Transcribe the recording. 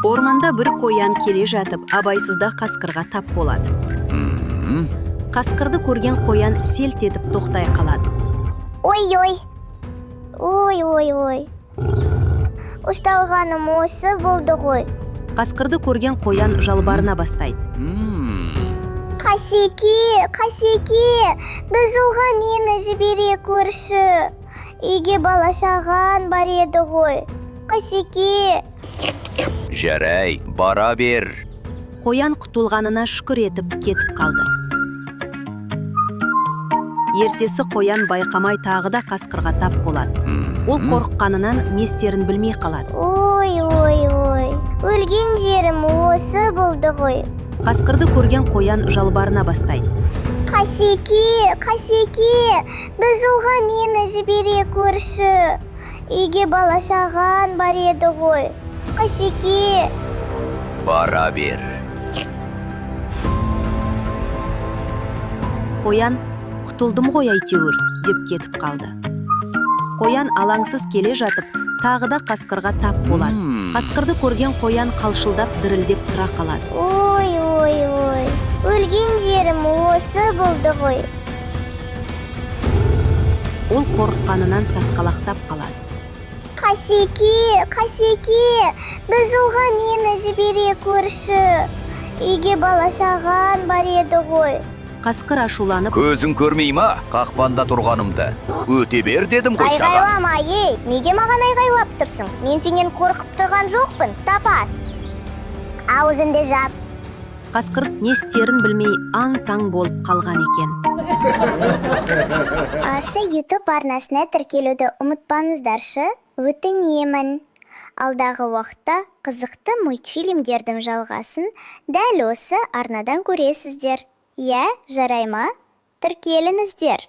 Орманда бір қоян келе жатып, абайсызда қасқырға тап болады. Қасқырды көрген қоян селт етіп тоқтай қалады. Ой-ой. Ой-ой-ой. Ұсталғаным осы болды ғой. Қасқырды көрген қоян жалбарына бастайды. Қасеке, біз оған мені жібере көрші. Үйге бала-шаған бар еді ғой. Қасеке. Жарай, бара бер. Қоян құтылғанына шүкір етіп кетіп қалды. Ертесі қоян байқамай тағы да қасқырға тап болады. Ол қорыққанынан местерін білмей қалады. Ой. Өлген жерім осы болды ғой. Қасқырды көрген қоян жалбарына бастайды. Қасеке, біз оған мені жібере көрші. Үйге бала-шаған бар еді ғой. Қасеке. Бара бер. Қоян құтылдым ғой әйтеуір деп кетіп қалды. Қоян алаңсыз келе жатып, тағы да қасқырға тап болады. Қасқырды көрген қоян қалшылдап дірілдеп тұра қалады. Ой. Өлген жерім осы болды ғой. Ол қорыққанынан сасқалақтап қалады. Қасеке, біз оған мені жібере көрші. Үйге бала-шаған бар еді ғой. Қасқыр ашуланып, Көзің көрмей ма? Қақпанда тұрғанымды. Өте бер дедім ғой саған. Айғайлама, неге маған айғайлап тұрсың? Мен сенен қорқып тұрған жоқпын, тапас. Аузынды жап. қасқыр не істерін білмей аң-таң болып қалған екен. Осы YouTube арнасына тіркелуді ұмытпаңыздаршы, өтінемін. Алдағы уақытта қызықты мультфильмдердің жалғасын дәл осы арнадан көресіздер. Иә, жарай ма? Тіркеліңіздер.